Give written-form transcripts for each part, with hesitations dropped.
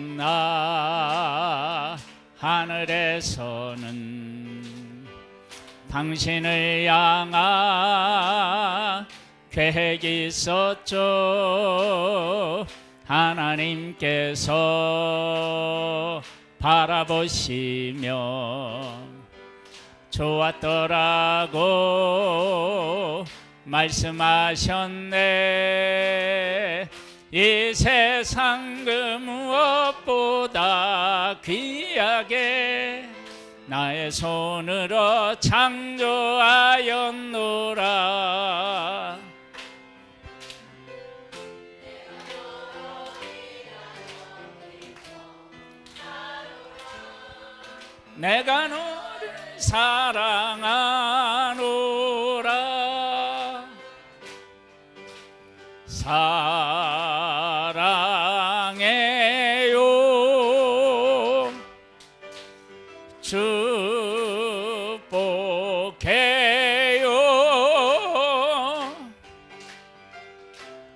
했나 하늘에서는 당신을 향한 계획이 있었죠. 하나님께서 바라보시며 좋았더라고 말씀하셨네. 이 세상 그 무엇보다 귀하게 나의 손으로 창조하였노라. 내가 너를 사랑하노라. 사랑해요. 축복해요.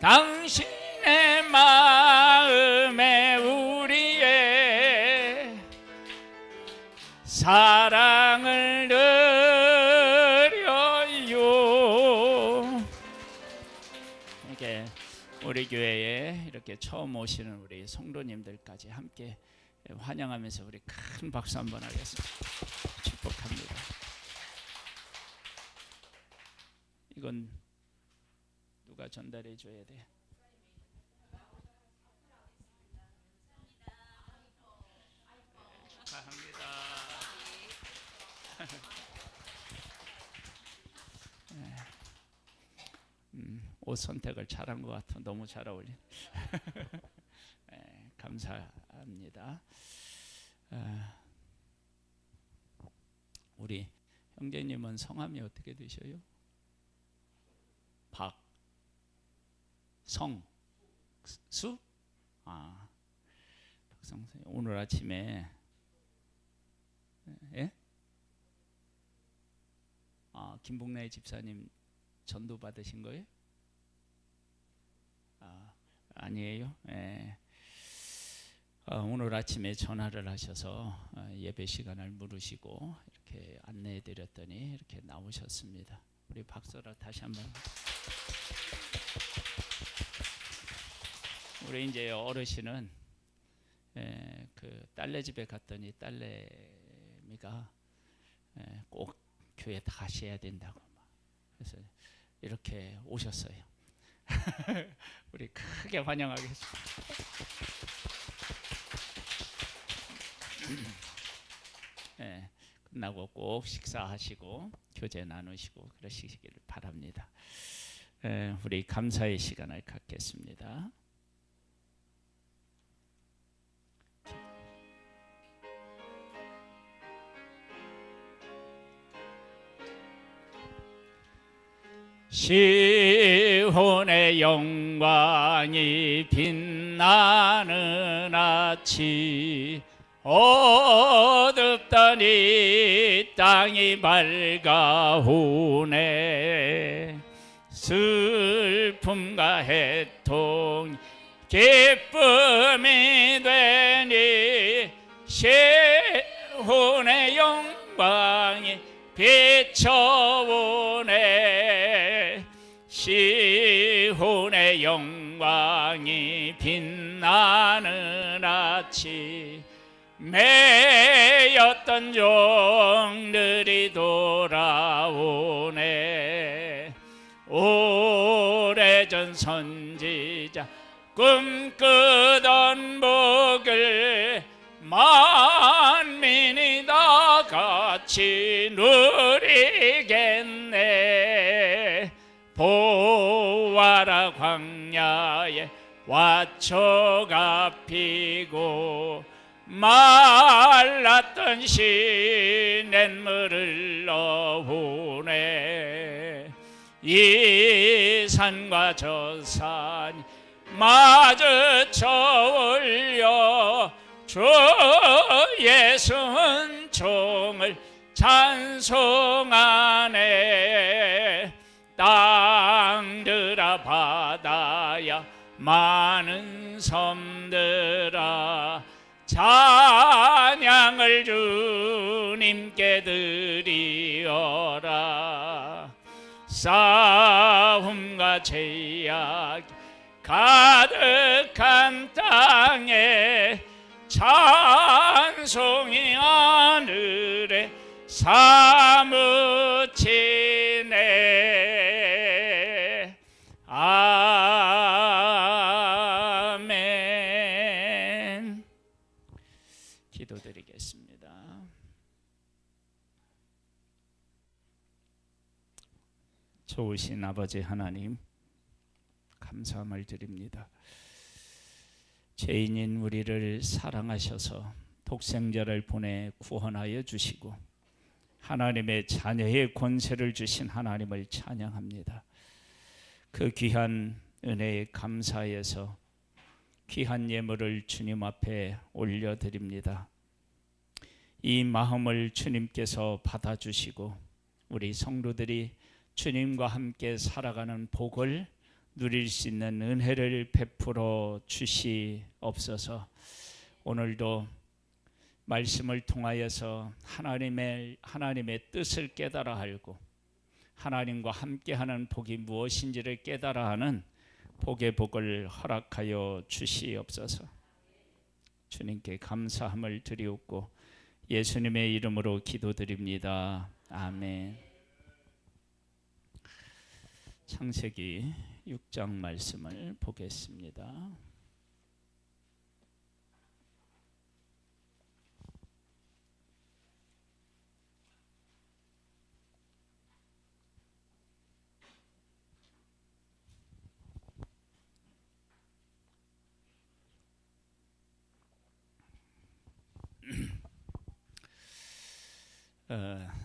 당신의 마음에 우리의 사랑을 드려요. 이렇게 우리 교회에 이렇게 처음 오시는 우리 성도님들까지 함께 환영하면서 우리 큰 박수 한번 하겠습니다. 축복합니다. 이건 누가 전달해 줘야 돼? 축하합니다. 옷 선택을 잘한 것 같아. 너무 잘 어울린. 감사합니다. 우리 형제님은 성함이 어떻게 되셔요? 박성수? 박성수. 오늘 아침에 김복래 집사님 전도 받으신 거예요? 아니에요. 오늘 아침에 전화를 하셔서 예배 시간을 물으시고 이렇게 안내해 드렸더니 이렇게 나오셨습니다. 우리 박수로 다시 한번. 우리 이제 어르신은 그 딸내 집에 갔더니 딸내미가 꼭 교회 다시 해야 된다고 그래서 이렇게 오셨어요. 우리 크게 환영하겠습니다. 끝나고 꼭 식사하시고 교제 나누시고 그러시길 바랍니다. 우리 감사의 시간을 갖겠습니다. 시온의 영광이 빛나는 아침 어둡던 이 땅이 밝아오네. 슬픔과 해통 기쁨이 되니 시온의 영광이 비춰오네. 시온의 영광이 빛나는 아침 매였던 종들이 돌아오네. 오래전 선지자 꿈꾸던 복을 만민이 다 같이 누리겠네. 보아라 광야에 화초가 피고 말랐던 시냇물을 넣으네. 이 산과 저 산이 마주쳐 올려 주 예수 은총을 찬송하네. 땅들아 바다야 많은 섬들 성도님들아 찬양을 주님께 드리어라. 싸움과 죄악 가득한 땅에 찬송이 하늘에 사무치네. 아멘. 기도드리겠습니다. 좋으신 아버지 하나님, 감사함을 드립니다. 죄인인 우리를 사랑하셔서 독생자를 보내 구원하여 주시고 하나님의 자녀의 권세를 주신 하나님을 찬양합니다. 그 귀한 은혜에 감사해서 귀한 예물을 주님 앞에 올려드립니다. 이 마음을 주님께서 받아주시고 우리 성도들이 주님과 함께 살아가는 복을 누릴 수 있는 은혜를 베풀어 주시옵소서. 오늘도 말씀을 통하여서 하나님의 뜻을 깨달아 알고 하나님과 함께하는 복이 무엇인지를 깨달아 하는 복의 복을 허락하여 주시옵소서. 주님께 감사함을 드리옵고 예수님의 이름으로 기도드립니다. 아멘. 창세기 6장 말씀을 보겠습니다.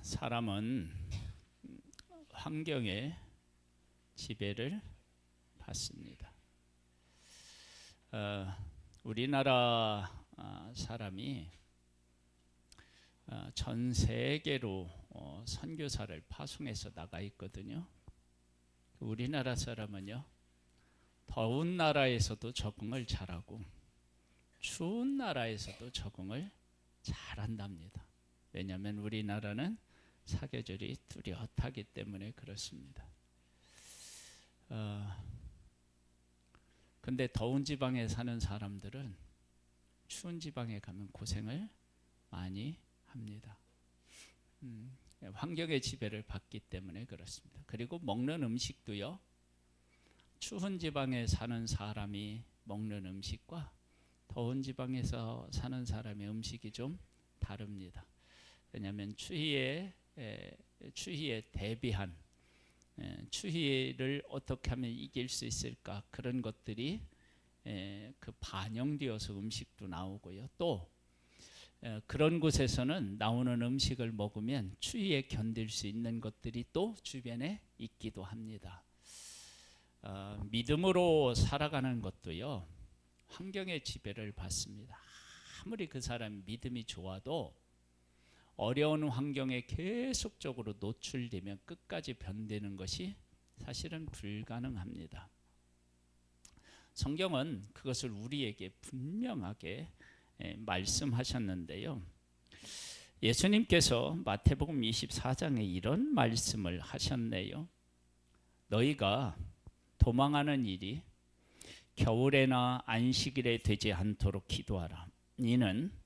사람은 환경에 지배를 받습니다. 우리나라 사람이 전 세계로 선교사를 파송해서 나가 있거든요. 우리나라 사람은요, 더운 나라에서도 적응을 잘하고 추운 나라에서도 적응을 잘한답니다. 왜냐하면 우리나라는 사계절이 뚜렷하기 때문에 그렇습니다. 근데 더운 지방에 사는 사람들은 추운 지방에 가면 고생을 많이 합니다. 환경의 지배를 받기 때문에 그렇습니다. 그리고 먹는 음식도요, 추운 지방에 사는 사람이 먹는 음식과 더운 지방에서 사는 사람의 음식이 좀 다릅니다. 왜냐하면 추위에 대비한 추위를 어떻게 하면 이길 수 있을까, 그런 것들이 그 반영되어서 음식도 나오고요. 또 그런 곳에서는 나오는 음식을 먹으면 추위에 견딜 수 있는 것들이 또 주변에 있기도 합니다. 믿음으로 살아가는 것도요, 환경의 지배를 받습니다. 아무리 그 사람 믿음이 좋아도 어려운 환경에 계속적으로 노출되면 끝까지 견디는 것이 사실은 불가능합니다. 성경은 그것을 우리에게 분명하게 말씀하셨는데요. 예수님께서 마태복음 24장에 이런 말씀을 하셨네요. 너희가 도망하는 일이 겨울에나 안식일에 되지 않도록 기도하라. 이는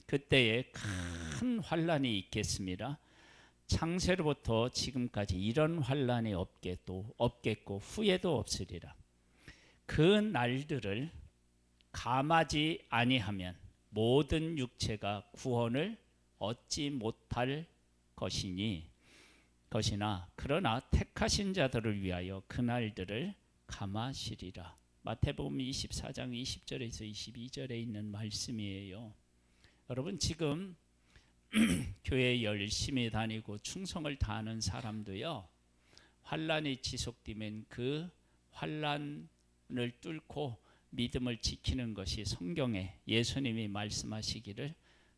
그때에 큰 환란이 있겠습니다. 창세로부터 지금까지 이런 환란이 없겠고 후에도 없으리라. 그 날들을 감하지 아니하면 모든 육체가 구원을 얻지 못할 것이나 그러나 택하신 자들을 위하여 그 날들을 감하시리라. 마태복음 24장 20절에서 22절에 있는 말씀이에요. 여러분, 지금 교회 열심히 다니고 충성을 다하는 사람도요, 환란이 지속되면 그 환란을 뚫고 믿음을 지키는 것이 성경에 예수님이 말씀하시기를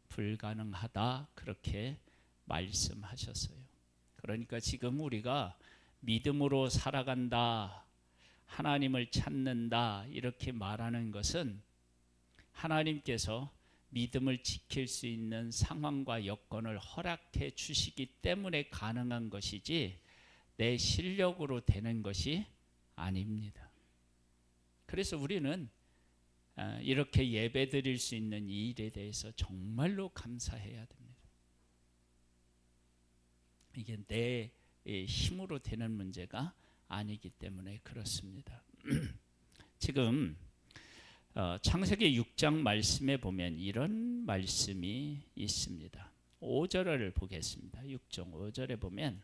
불가능하다, 그렇게 말씀하셨어요. 그러니까 지금 우리가 믿음으로 살아간다, 하나님을 찾는다, 이렇게 말하는 것은 하나님께서 믿음을 지킬 수 있는 상황과 여건을 허락해 주시기 때문에 가능한 것이지 내 실력으로 되는 것이 아닙니다. 그래서 우리는 이렇게 예배 드릴 수 있는 이 일에 대해서 정말로 감사해야 됩니다. 이게 내 힘으로 되는 문제가 아니기 때문에 그렇습니다. 지금 창세기 6장 말씀에 보면 이런 말씀이 있습니다. 5절을 보겠습니다. 6장 5절에 보면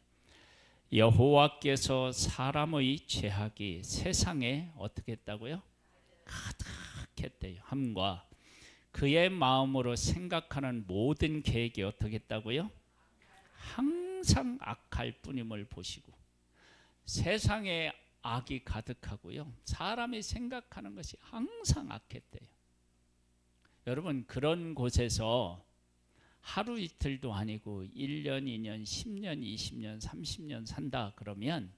여호와께서 사람의 죄악이 세상에 어떻게 했다고요? 가득했대요. 함과 그의 마음으로 생각하는 모든 계획이 어떻게 했다고요? 항상 악할 뿐임을 보시고 세상에 악이 가득하고요. 사람이 생각하는 것이 항상 악했대요. 여러분 그런 곳에서 하루 이틀도 아니고 1년, 2년, 10년, 20년, 30년 산다 그러면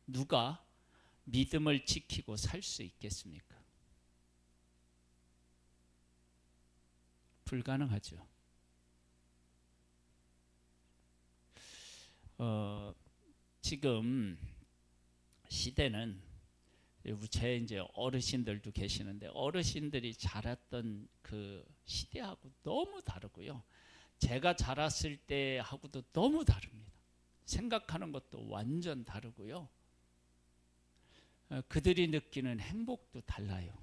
누가 믿음을 지키고 살 수 있겠습니까? 불가능하죠. 지금 시대는 제 이제 어르신들도 계시는데 어르신들이 자랐던 그 시대하고 너무 다르고요. 제가 자랐을 때하고도 너무 다릅니다. 생각하는 것도 완전 다르고요. 그들이 느끼는 행복도 달라요.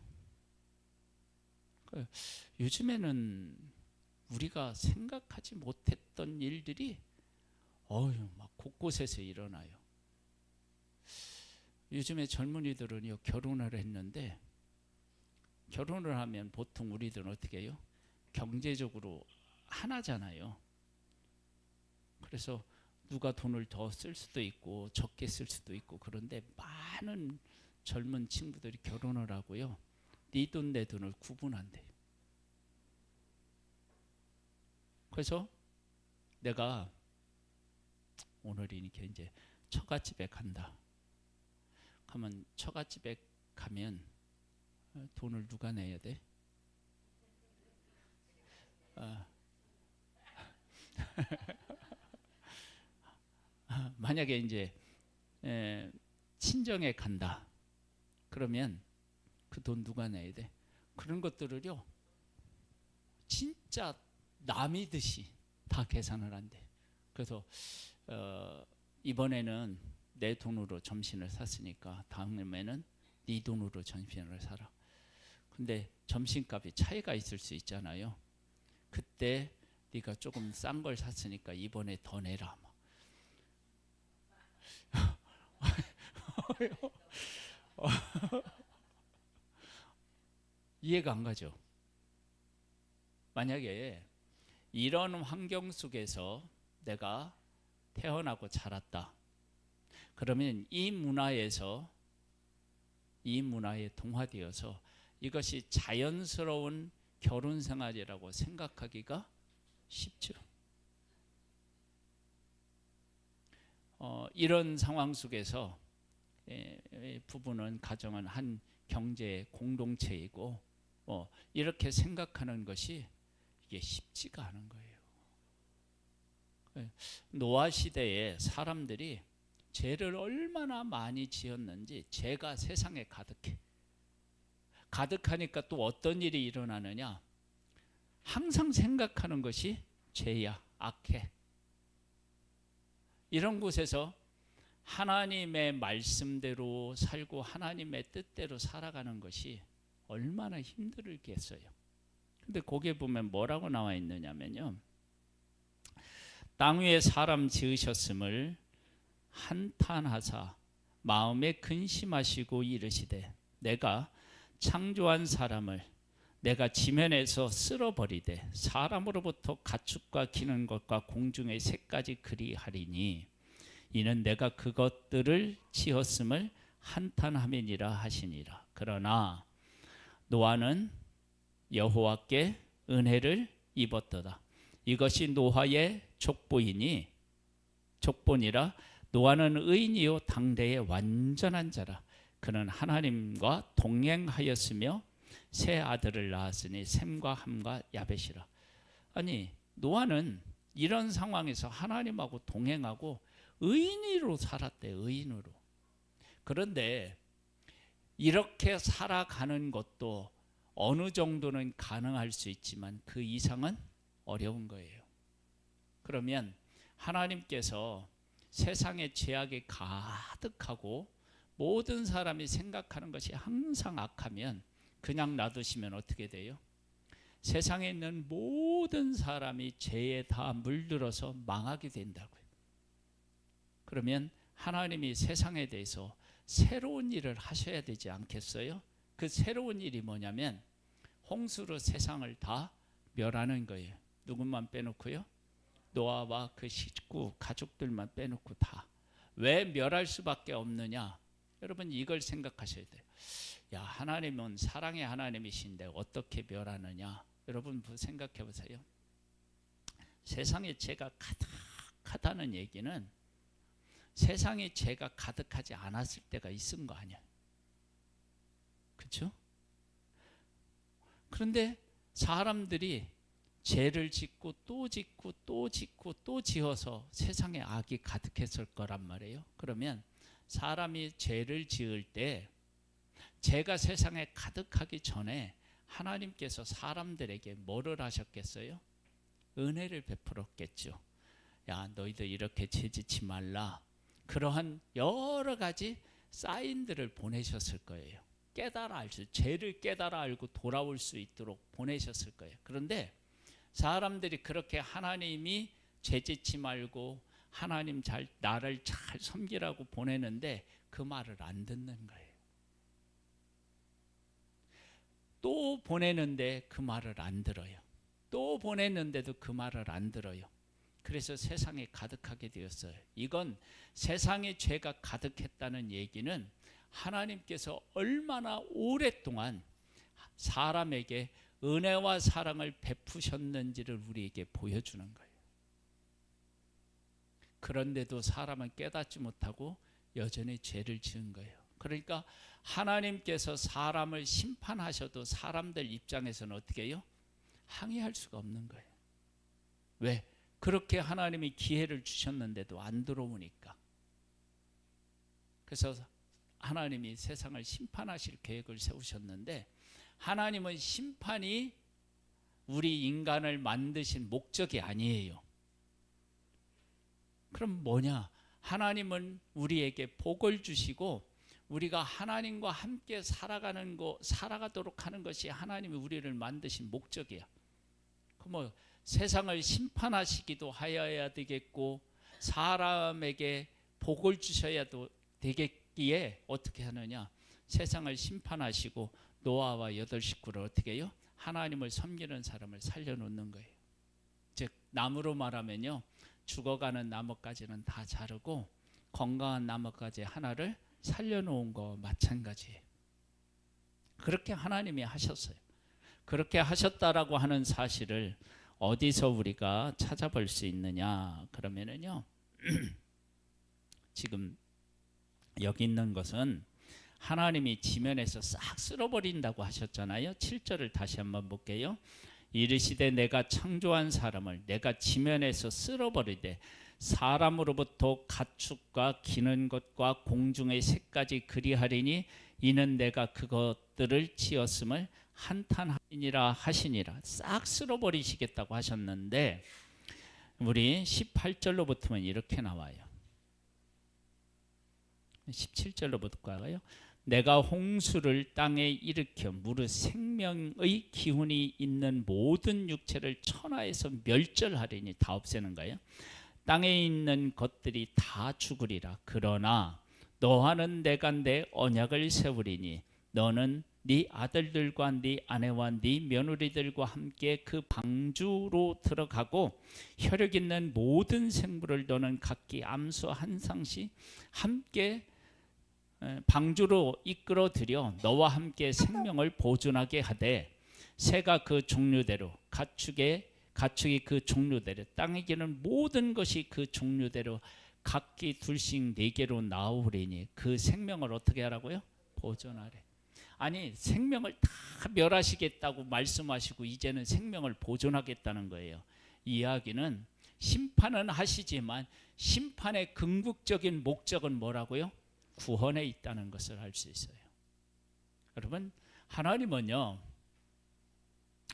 요즘에는 우리가 생각하지 못했던 일들이 막 곳곳에서 일어나요. 요즘에 젊은이들은요 결혼을 했는데 결혼을 하면 보통 우리들은 어떻게 해요? 경제적으로 하나잖아요. 그래서 누가 돈을 더 쓸 수도 있고 적게 쓸 수도 있고 그런데 많은 젊은 친구들이 결혼을 하고요. 네 돈 내 돈을 구분한대요. 그래서 내가 오늘이니까 이제 처갓집에 간다. 하면 처갓집에 가면 돈을 누가 내야 돼? 만약에 이제 친정에 간다. 그러면 그 돈 누가 내야 돼? 그런 것들을요 진짜 남이듯이 다 계산을 한대. 그래서 이번에는 내 돈으로 점심을 샀으니까 다음에는 네 돈으로 점심을 사라. 근데 점심값이 차이가 있을 수 있잖아요. 그때 네가 조금 싼 걸 샀으니까 이번에 더 내라. 이해가 안 가죠? 만약에 이런 환경 속에서 내가 태어나고 자랐다. 그러면 이 문화에 동화되어서 이것이 자연스러운 결혼 생활이라고 생각하기가 쉽죠. 이런 상황 속에서 부부는 가정은 한 경제 공동체이고 이렇게 생각하는 것이 이게 쉽지가 않은 거예요. 노아 시대에 사람들이 죄를 얼마나 많이 지었는지 죄가 세상에 가득해. 가득하니까 또 어떤 일이 일어나느냐? 항상 생각하는 것이 죄야, 악해. 이런 곳에서 하나님의 말씀대로 살고 하나님의 뜻대로 살아가는 것이 얼마나 힘들겠어요. 근데 거기에 보면 뭐라고 나와 있느냐면요. 땅 위에 사람 지으셨음을 한탄하사 마음에 근심하시고 이르시되 내가 창조한 사람을 내가 지면에서 쓸어버리되 사람으로부터 가축과 기는 것과 공중의 새까지 그리하리니 이는 내가 그것들을 지었음을 한탄함이니라 하시니라. 그러나 노아는 여호와께 은혜를 입었도다. 이것이 노아의 족보니라. 노아는 의인이요 당대의 완전한 자라. 그는 하나님과 동행하였으며 세 아들을 낳았으니 셈과 함과 야벳이라. 아니 노아는 이런 상황에서 하나님하고 동행하고 의인으로 살았대. 의인으로. 그런데 이렇게 살아가는 것도 어느 정도는 가능할 수 있지만 그 이상은 어려운 거예요. 그러면 하나님께서 세상에 죄악이 가득하고 모든 사람이 생각하는 것이 항상 악하면 그냥 놔두시면 어떻게 돼요? 세상에 있는 모든 사람이 죄에 다 물들어서 망하게 된다고요. 그러면 하나님이 세상에 대해서 새로운 일을 하셔야 되지 않겠어요? 그 새로운 일이 뭐냐면 홍수로 세상을 다 멸하는 거예요. 누구만 빼놓고요? 노아와 그 식구 가족들만 빼놓고 다. 왜 멸할 수밖에 없느냐? 여러분 이걸 생각하셔야 돼요. 야, 하나님은 사랑의 하나님이신데 어떻게 멸하느냐? 여러분 생각해 보세요. 세상에 죄가 가득하다는 얘기는 세상에 죄가 가득하지 않았을 때가 있은 거 아니야. 그렇죠? 그런데 사람들이 죄를 짓고 또 짓고 또 짓고 또 지어서 세상에 악이 가득했을 거란 말이에요. 그러면 사람이 죄를 지을 때 죄가 세상에 가득하기 전에 하나님께서 사람들에게 뭐를 하셨겠어요? 은혜를 베풀었겠죠. 야, 너희들 이렇게 죄 짓지 말라. 그러한 여러 가지 사인들을 보내셨을 거예요. 깨달아 알 수, 죄를 깨달아 알고 돌아올 수 있도록 보내셨을 거예요. 그런데 사람들이 그렇게 하나님이 죄 짓지 말고 하나님 나를 잘 섬기라고 보내는데 그 말을 안 듣는 거예요. 또 보내는데 그 말을 안 들어요. 또 보냈는데도 그 말을 안 들어요. 그래서 세상에 가득하게 되었어요. 이건 세상에 죄가 가득했다는 얘기는 하나님께서 얼마나 오랫동안 사람에게 은혜와 사랑을 베푸셨는지를 우리에게 보여주는 거예요. 그런데도 사람은 깨닫지 못하고 여전히 죄를 지은 거예요. 그러니까 하나님께서 사람을 심판하셔도 사람들 입장에서는 어떻게 해요? 항의할 수가 없는 거예요. 왜? 그렇게 하나님이 기회를 주셨는데도 안 들어오니까. 그래서 하나님이 세상을 심판하실 계획을 세우셨는데 하나님은 심판이 우리 인간을 만드신 목적이 아니에요. 그럼 뭐냐? 하나님은 우리에게 복을 주시고 우리가 하나님과 함께 살아가도록 하는 것이 하나님이 우리를 만드신 목적이야. 그럼 세상을 심판하시기도 하여야 되겠고 사람에게 복을 주셔야 되겠기에 어떻게 하느냐? 세상을 심판하시고 노아와 8식구를 어떻게 해요? 하나님을 섬기는 사람을 살려놓는 거예요. 즉 나무로 말하면요, 죽어가는 나뭇가지는 다 자르고 건강한 나뭇가지 하나를 살려놓은 거 마찬가지예요. 그렇게 하나님이 하셨어요. 그렇게 하셨다라고 하는 사실을 어디서 우리가 찾아볼 수 있느냐? 그러면은요, 지금 여기 있는 것은 하나님이 지면에서 싹 쓸어버린다고 하셨잖아요. 7절을 다시 한번 볼게요. 이르시되 내가 창조한 사람을 내가 지면에서 쓸어버리되 사람으로부터 가축과 기는 것과 공중의 새까지 그리하리니 이는 내가 그것들을 지었음을 한탄하니라 하시니라. 싹 쓸어버리시겠다고 하셨는데 우리 18절로부터는 이렇게 나와요. 17절로부터가요. 내가 홍수를 땅에 일으켜 무릇 생명의 기운이 있는 모든 육체를 천하에서 멸절하리니, 다 없애는 거예요. 땅에 있는 것들이 다 죽으리라. 그러나 너와는 내가 내 언약을 세우리니 너는 네 아들들과 네 아내와 네 며느리들과 함께 그 방주로 들어가고 혈육 있는 모든 생물을 너는 각기 암수 한 쌍씩 함께 방주로 이끌어들여 너와 함께 생명을 보존하게 하되 새가 그 종류대로 가축이 그 종류대로 땅에 기는 모든 것이 그 종류대로 각기 둘씩 4개로 나오리니 그 생명을 어떻게 하라고요? 보존하래. 아니 생명을 다 멸하시겠다고 말씀하시고 이제는 생명을 보존하겠다는 거예요. 이 이야기는 심판은 하시지만 심판의 궁극적인 목적은 뭐라고요? 구원에 있다는 것을 알 수 있어요. 여러분, 하나님은요,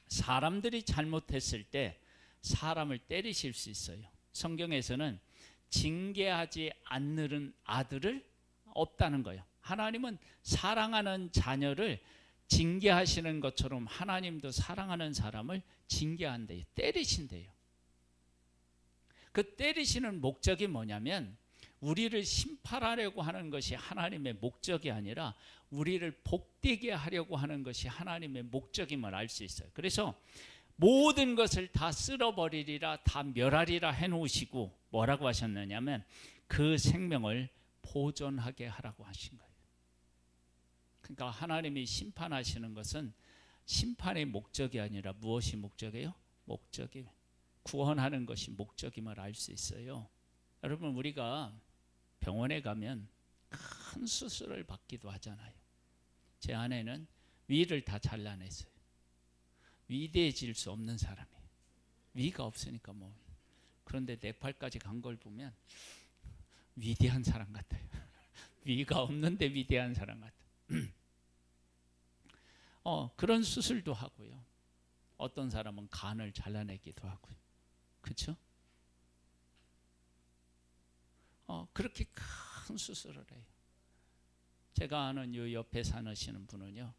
사람들이 잘못했을 때 사람을 때리실 수 있어요. 성경에서는 징계하지 않는 아들을 없다는 거예요. 하나님은 사랑하는 자녀를 징계하시는 것처럼 하나님도 사랑하는 사람을 징계한대요. 때리신대요. 그 때리시는 목적이 뭐냐면 우리를 심판하려고 하는 것이 하나님의 목적이 아니라 우리를 복되게 하려고 하는 것이 하나님의 목적임을 알 수 있어요. 그래서 모든 것을 다 쓸어버리리라, 다 멸하리라 해놓으시고 뭐라고 하셨느냐면 그 생명을 보존하게 하라고 하신 거예요. 그러니까 하나님이 심판하시는 것은 심판의 목적이 아니라 무엇이 목적이에요? 목적이 구원하는 것이 목적임을 알 수 있어요. 여러분, 우리가 병원에 가면 큰 수술을 받기도 하잖아요. 제 아내는 위를 다 잘라냈어요. 위대해질 수 없는 사람이에요. 위가 없으니까 뭐. 그런데 네팔까지 간 걸 보면 위대한 사람 같아요. 위가 없는데 위대한 사람 같아요. 그런 수술도 하고요. 어떤 사람은 간을 잘라내기도 하고요. 그렇죠? 그렇게 큰 수술을 해요. 제가 아는 요 옆에 사시는 분은요,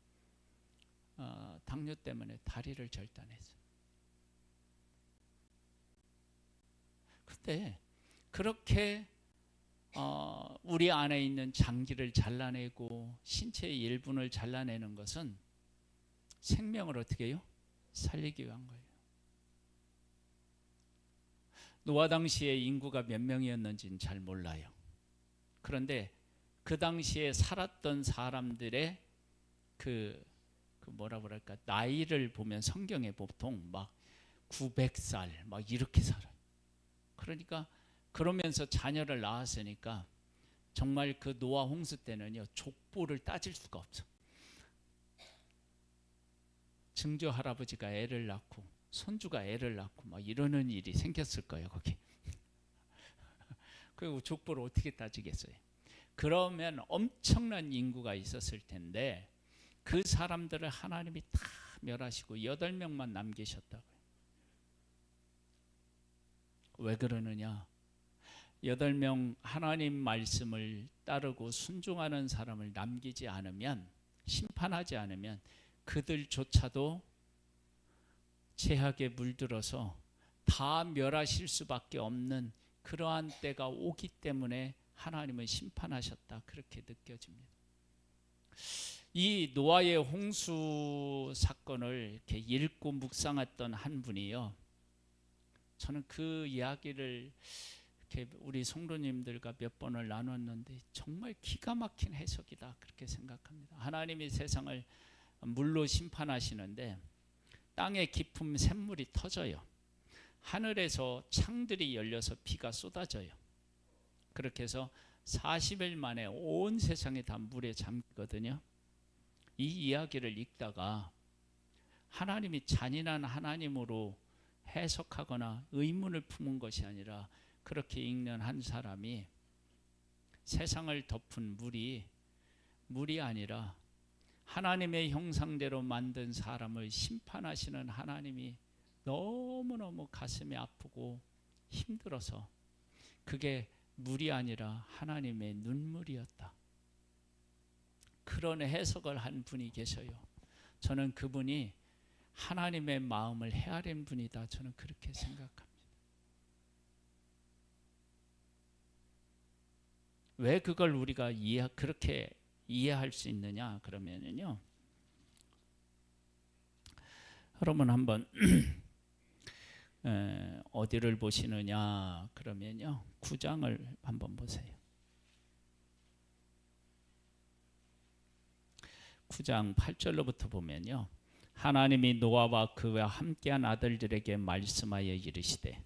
당뇨 때문에 다리를 절단했어요. 근데 그렇게 우리 안에 있는 장기를 잘라내고 신체의 일부를 잘라내는 것은 생명을 어떻게 해요? 살리기 위한 거예요. 노아 당시에 인구가 몇 명이었는지는 잘 몰라요. 그런데 그 당시에 살았던 사람들의 뭐라 그럴까, 나이를 보면 성경에 보통 막 900살 막 이렇게 살아요. 그러니까 그러면서 자녀를 낳았으니까 정말 그 노아 홍수 때는요, 족보를 따질 수가 없어. 증조 할아버지가 애를 낳고 손주가 애를 낳고 막 이러는 일이 생겼을 거예요, 거기. 그리고 족보를 어떻게 따지겠어요? 그러면 엄청난 인구가 있었을 텐데 그 사람들을 하나님이 다 멸하시고 8명만 남기셨다고요. 왜 그러느냐? 8명 하나님 말씀을 따르고 순종하는 사람을 남기지 않으면, 심판하지 않으면 그들조차도 죄악에 물들어서 다 멸하실 수밖에 없는 그러한 때가 오기 때문에 하나님은 심판하셨다, 그렇게 느껴집니다. 이 노아의 홍수 사건을 이렇게 읽고 묵상했던 한 분이요, 저는 그 이야기를 이렇게 우리 성도님들과 몇 번을 나눴는데 정말 기가 막힌 해석이다, 그렇게 생각합니다. 하나님이 세상을 물로 심판하시는데 땅의 깊은 샘물이 터져요. 하늘에서 창들이 열려서 비가 쏟아져요. 그렇게 해서 40일 만에 온 세상이 다 물에 잠기거든요. 이 이야기를 읽다가 하나님이 잔인한 하나님으로 해석하거나 의문을 품은 것이 아니라 그렇게 읽는 한 사람이 세상을 덮은 물이 아니라 하나님의 형상대로 만든 사람을 심판하시는 하나님이 너무너무 가슴이 아프고 힘들어서 그게 물이 아니라 하나님의 눈물이었다, 그런 해석을 한 분이 계셔요. 저는 그분이 하나님의 마음을 헤아린 분이다, 저는 그렇게 생각합니다. 왜 그걸 우리가 그렇게 이해할 수 있느냐 그러면요, 여러분 한번 어디를 보시느냐 그러면요, 9장을 한번 보세요. 9장 8절로부터 보면요, 하나님이 노아와 그와 함께한 아들들에게 말씀하여 이르시되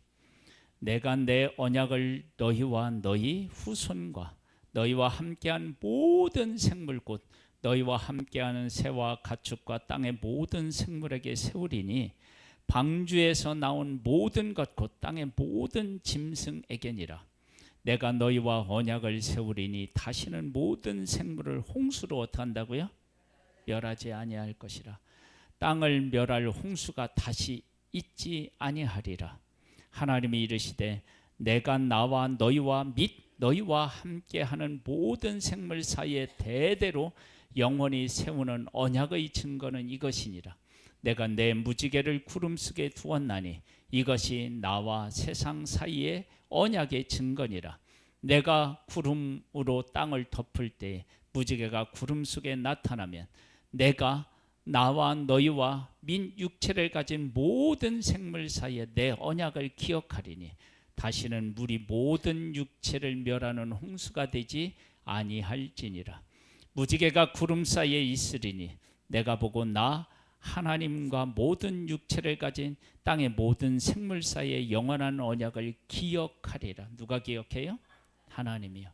내가 내 언약을 너희와 너희 후손과 너희와 함께한 모든 생물 곧 너희와 함께하는 새와 가축과 땅의 모든 생물에게 세우리니 방주에서 나온 모든 것 곧 땅의 모든 짐승에게니라. 내가 너희와 언약을 세우리니 다시는 모든 생물을 홍수로 어떻게 한다고요? 멸하지 아니할 것이라. 땅을 멸할 홍수가 다시 있지 아니하리라. 하나님이 이르시되 내가 나와 너희와 및 너희와 함께하는 모든 생물 사이에 대대로 영원히 세우는 언약의 증거는 이것이니라. 내가 내 무지개를 구름 속에 두었나니 이것이 나와 세상 사이의 언약의 증거니라. 내가 구름으로 땅을 덮을 때 무지개가 구름 속에 나타나면 내가 나와 너희와 민 육체를 가진 모든 생물 사이에 내 언약을 기억하리니 다시는 물이 모든 육체를 멸하는 홍수가 되지 아니할지니라. 무지개가 구름 사이에 있으리니 내가 보고 나 하나님과 모든 육체를 가진 땅의 모든 생물 사이에 영원한 언약을 기억하리라. 누가 기억해요? 하나님이요.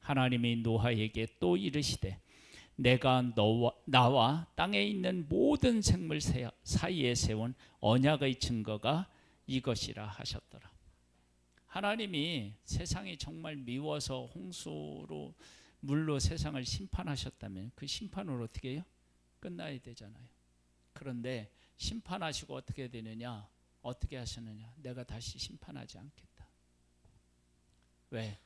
하나님이 노아에게 또 이르시되 내가 나와 땅에 있는 모든 생물 사이에 세운 언약의 증거가 이것이라 하셨더라. 하나님이 세상이 정말 미워서 홍수로 물로 세상을 심판하셨다면 그 심판으로 어떻게 해요? 끝나야 되잖아요. 그런데 심판하시고 어떻게 되느냐? 어떻게 하셨느냐? 내가 다시 심판하지 않겠다. 왜?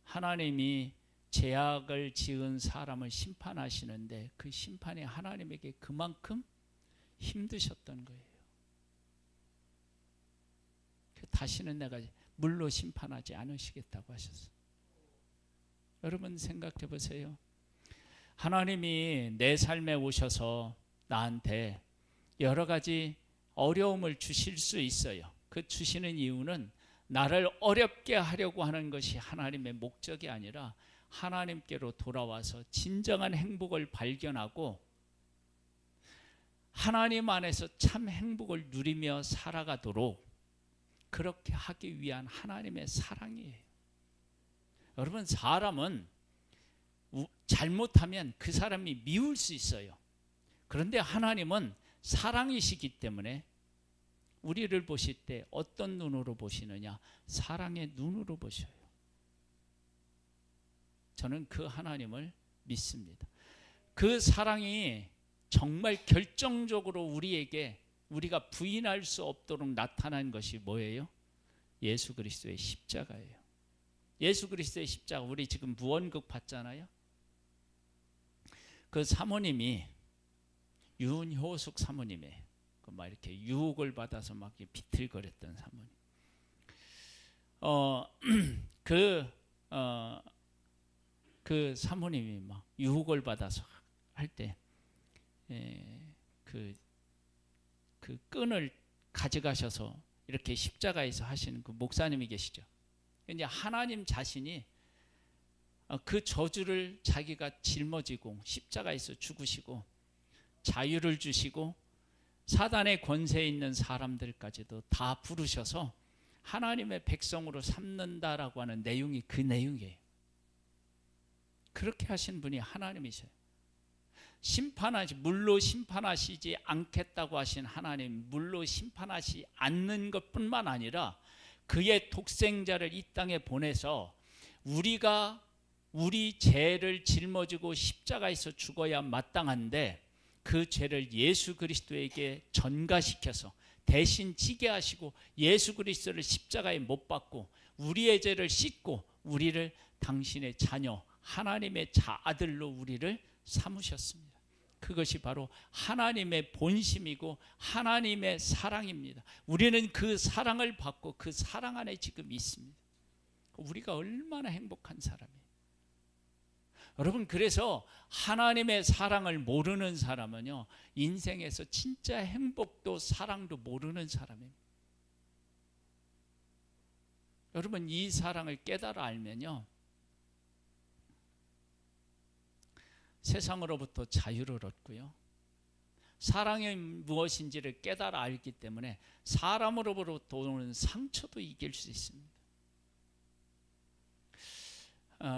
하나님이 죄악을 지은 사람을 심판하시는데 그 심판이 하나님에게 그만큼 힘드셨던 거예요. 다시는 내가 물로 심판하지 않으시겠다고 하셨어요. 여러분 생각해 보세요. 하나님이 내 삶에 오셔서 나한테 여러 가지 어려움을 주실 수 있어요. 그 주시는 이유는 나를 어렵게 하려고 하는 것이 하나님의 목적이 아니라 하나님께로 돌아와서 진정한 행복을 발견하고 하나님 안에서 참 행복을 누리며 살아가도록 그렇게 하기 위한 하나님의 사랑이에요. 여러분 사람은 잘못하면 그 사람이 미울 수 있어요. 그런데 하나님은 사랑이시기 때문에 우리를 보실 때 어떤 눈으로 보시느냐? 사랑의 눈으로 보셔요. 저는 그 하나님을 믿습니다. 그 사랑이 정말 결정적으로 우리에게 우리가 부인할 수 없도록 나타난 것이 뭐예요? 예수 그리스도의 십자가예요. 예수 그리스도의 십자가, 우리 지금 무언극 봤잖아요. 그 사모님이 윤효숙 사모님의 막 이렇게 유혹을 받아서 막 비틀거렸던 사모님. 그 사모님이 막 유혹을 받아서 할 때 그 끈을 가져가셔서 이렇게 십자가에서 하시는 그 목사님이 계시죠. 이제 하나님 자신이 그 저주를 자기가 짊어지고 십자가에서 죽으시고 자유를 주시고 사단의 권세에 있는 사람들까지도 다 부르셔서 하나님의 백성으로 삼는다라고 하는 내용이 그 내용이에요. 그렇게 하신 분이 하나님이세요. 물로 심판하시지 않겠다고 하신 하나님, 물로 심판하지 않는 것뿐만 아니라 그의 독생자를 이 땅에 보내서 우리가 우리 죄를 짊어지고 십자가에서 죽어야 마땅한데 그 죄를 예수 그리스도에게 전가시켜서 대신 지게 하시고 예수 그리스도를 십자가에 못 박고 우리의 죄를 씻고 우리를 당신의 자녀 하나님의 아들로 우리를 삼으셨습니다. 그것이 바로 하나님의 본심이고 하나님의 사랑입니다. 우리는 그 사랑을 받고 그 사랑 안에 지금 있습니다. 우리가 얼마나 행복한 사람이에요. 여러분, 그래서 하나님의 사랑을 모르는 사람은요, 인생에서 진짜 행복도 사랑도 모르는 사람입니다. 여러분, 이 사랑을 깨달아 알면요, 세상으로부터 자유를 얻고요, 사랑이 무엇인지를 깨달아 알기 때문에 사람으로부터 오는 상처도 이길 수 있습니다.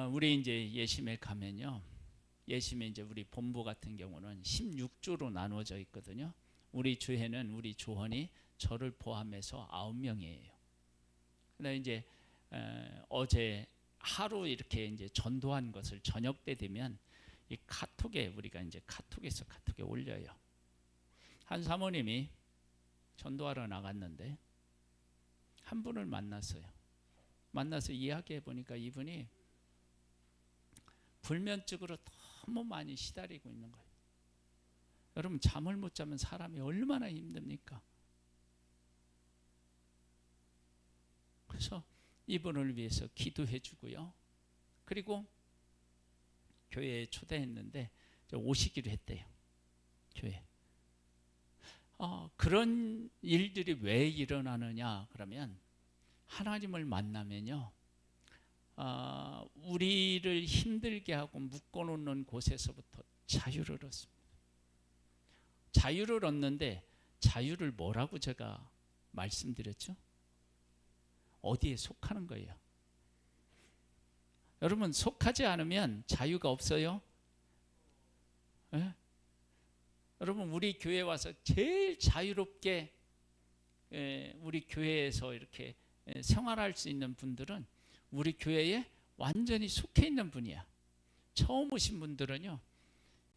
우리 이제 예심에 가면요, 예심에 이제 우리 본부 같은 경우는 16조로 나누어져 있거든요. 우리 주회는 우리 조원이 저를 포함해서 9명이에요. 근데 이제 어제 하루 이렇게 이제 전도한 것을 저녁 때 되면 이 카톡에 우리가 이제 카톡에 올려요. 한 사모님이 전도하러 나갔는데 한 분을 만났어요. 만나서 이야기해 보니까 이분이 불면증으로 너무 많이 시달리고 있는 거예요. 여러분, 잠을 못 자면 사람이 얼마나 힘듭니까? 그래서 이분을 위해서 기도해 주고요. 그리고 교회에 초대했는데 오시기로 했대요. 교회. 그런 일들이 왜 일어나느냐 그러면 하나님을 만나면요, 우리를 힘들게 하고 묶어놓는 곳에서부터 자유를 얻습니다. 자유를 얻는데 자유를 뭐라고 제가 말씀드렸죠? 어디에 속하는 거예요. 여러분, 속하지 않으면 자유가 없어요. 네? 여러분, 우리 교회 와서 제일 자유롭게 우리 교회에서 이렇게 생활할 수 있는 분들은 우리 교회에 완전히 속해 있는 분이야. 처음 오신 분들은요,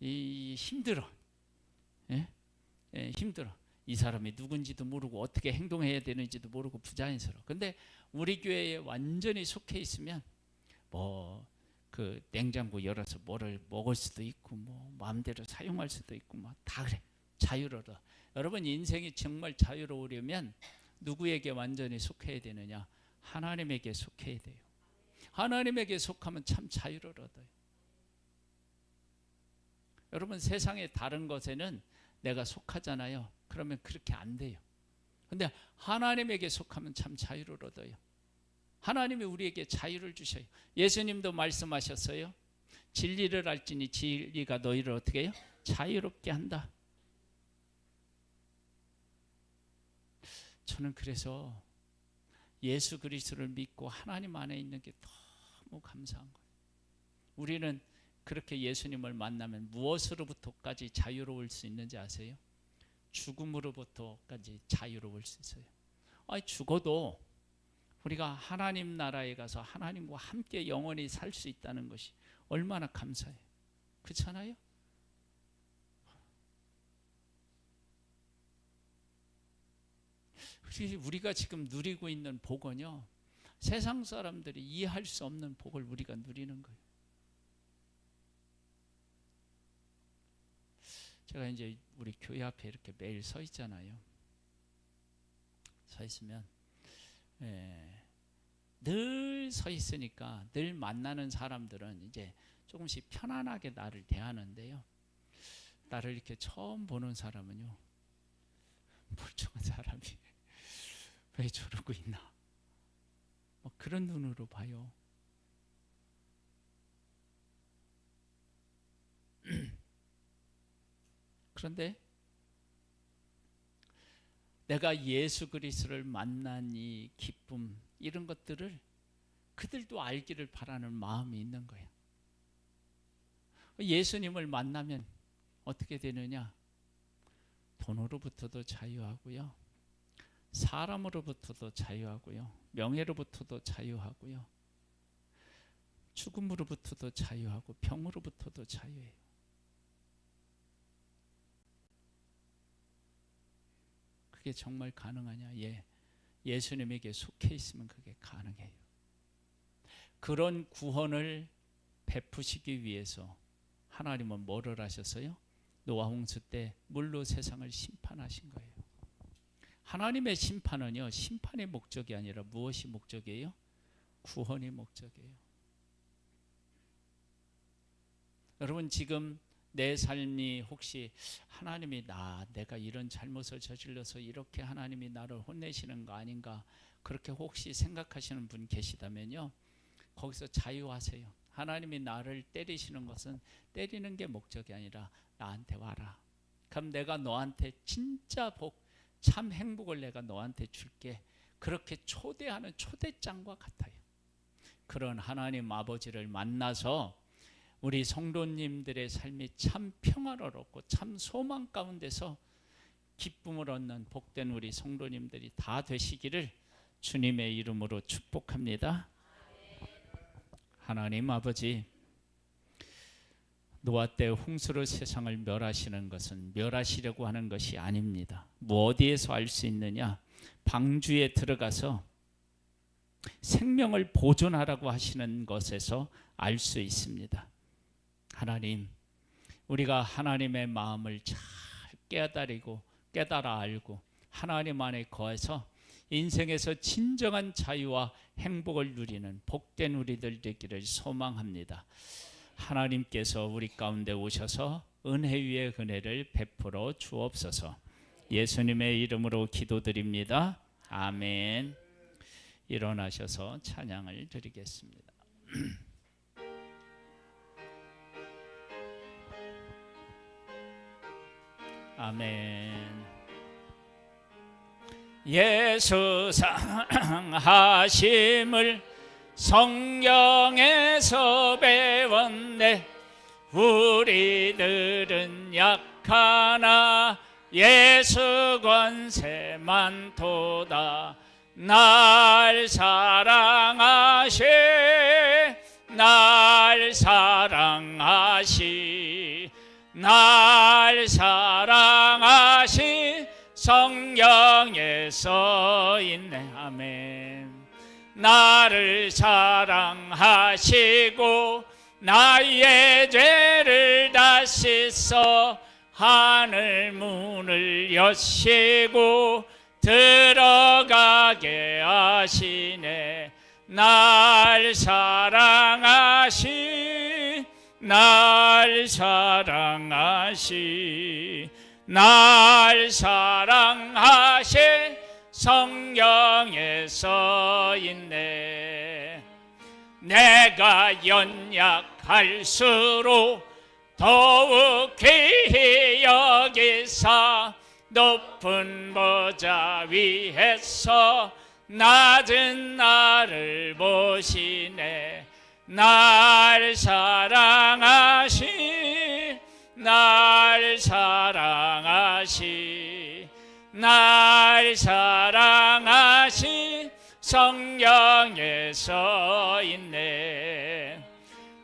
힘들어. 힘들어. 이 사람이 누군지도 모르고 어떻게 행동해야 되는지도 모르고 부자연스러워. 근데 우리 교회에 완전히 속해 있으면 그 냉장고 열어서 뭐를 먹을 수도 있고 마음대로 사용할 수도 있고 다 그래. 자유로워. 여러분, 인생이 정말 자유로우려면 누구에게 완전히 속해야 되느냐? 하나님에게 속해야 돼요. 하나님에게 속하면 참 자유를 얻어요. 여러분, 세상의 다른 것에는 내가 속하잖아요. 그러면 그렇게 안 돼요. 근데 하나님에게 속하면 참 자유를 얻어요. 하나님이 우리에게 자유를 주셔요. 예수님도 말씀하셨어요. 진리를 알지니 진리가 너희를 어떻게 해요? 자유롭게 한다. 저는 그래서 예수 그리스도를 믿고 하나님 안에 있는 게 너무 감사한 거예요. 우리는 그렇게 예수님을 만나면 무엇으로부터까지 자유로울 수 있는지 아세요? 죽음으로부터까지 자유로울 수 있어요. 죽어도 우리가 하나님 나라에 가서 하나님과 함께 영원히 살 수 있다는 것이 얼마나 감사해요. 그렇잖아요? 우리가 지금 누리고 있는 복은요, 세상 사람들이 이해할 수 없는 복을 우리가 누리는 거예요. 제가 이제 우리 교회 앞에 이렇게 매일 서 있잖아요. 서 있으면 늘 서 있으니까 늘 만나는 사람들은 이제 조금씩 편안하게 나를 대하는데요. 나를 이렇게 처음 보는 사람은요, 멀쩡한 사람이 왜 저러고 있나, 그런 눈으로 봐요. 그런데 내가 예수 그리스도를 만난 이 기쁨, 이런 것들을 그들도 알기를 바라는 마음이 있는 거예요. 예수님을 만나면 어떻게 되느냐? 돈으로부터도 자유하고요, 사람으로부터도 자유하고요, 명예로부터도 자유하고요, 죽음으로부터도 자유하고 병으로부터도 자유해요. 그게 정말 가능하냐? 예수님에게 속해 있으면 그게 가능해요. 그런 구원을 베푸시기 위해서 하나님은 뭐를 하셨어요? 노아 홍수 때 물로 세상을 심판하신 거예요. 하나님의 심판은요, 심판의 목적이 아니라 무엇이 목적이에요? 구원이 목적이에요. 여러분, 지금 내 삶이 혹시 하나님이 내가 이런 잘못을 저질러서 이렇게 하나님이 나를 혼내시는 거 아닌가, 그렇게 혹시 생각하시는 분 계시다면요, 거기서 자유하세요. 하나님이 나를 때리시는 것은 때리는 게 목적이 아니라 나한테 와라. 그럼 내가 너한테 진짜 참 행복을 내가 너한테 줄게. 그렇게 초대하는 초대장과 같아요. 그런 하나님 아버지를 만나서 우리 성도님들의 삶이 참 평화롭고 참 소망 가운데서 기쁨을 얻는 복된 우리 성도님들이 다 되시기를 주님의 이름으로 축복합니다. 하나님 아버지, 노아 때 홍수로 세상을 멸하시는 것은 멸하시려고 하는 것이 아닙니다. 뭐 어디에서 알 수 있느냐? 방주에 들어가서 생명을 보존하라고 하시는 것에서 알 수 있습니다. 하나님, 우리가 하나님의 마음을 잘 깨달아 알고 하나님 안에 거해서 인생에서 진정한 자유와 행복을 누리는 복된 우리들 되기를 소망합니다. 하나님께서 우리 가운데 오셔서 은혜 위에 은혜를 베풀어 주옵소서. 예수님의 이름으로 기도드립니다. 아멘. 일어나셔서 찬양을 드리겠습니다. 아멘. 예수 사랑하심을 성경에서 배웠네. 우리들은 약하나 예수 권세 많도다. 날 사랑하시 날 사랑하시 성경에 써 있네. 아멘. 나를 사랑하시고 나의 죄를 다 씻어 하늘 문을 여시고 들어가게 하시네. 날 사랑하시 성경에 써 있네. 내가 연약할수록 더욱 귀히 여기사 높은 보좌 위에서 낮은 나를 보시네. 날 사랑하시 성경에 써 있네.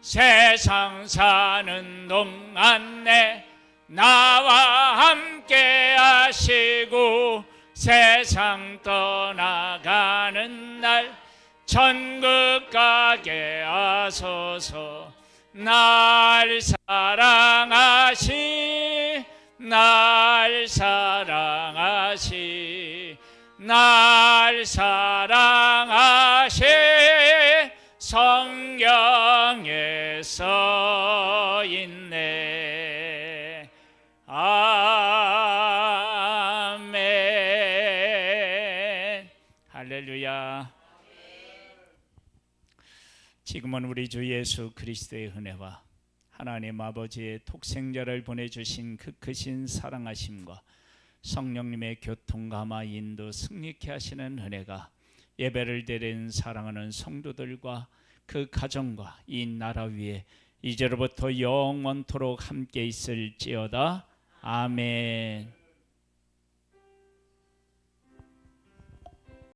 세상 사는 동안 내 나와 함께 하시고 세상 떠나가는 날 천국 가게 하소서. 날 사랑하시 성경에 써 있네. 아멘. 할렐루야. 지금은 우리 주 예수 그리스도의 은혜와 하나님 아버지의 독생자를 보내주신 그 크신 사랑하심과 성령님의 교통감화 인도 승리케 하시는 은혜가 예배를 드린 사랑하는 성도들과 그 가정과 이 나라 위에 이제로부터 영원토록 함께 있을지어다. 아멘.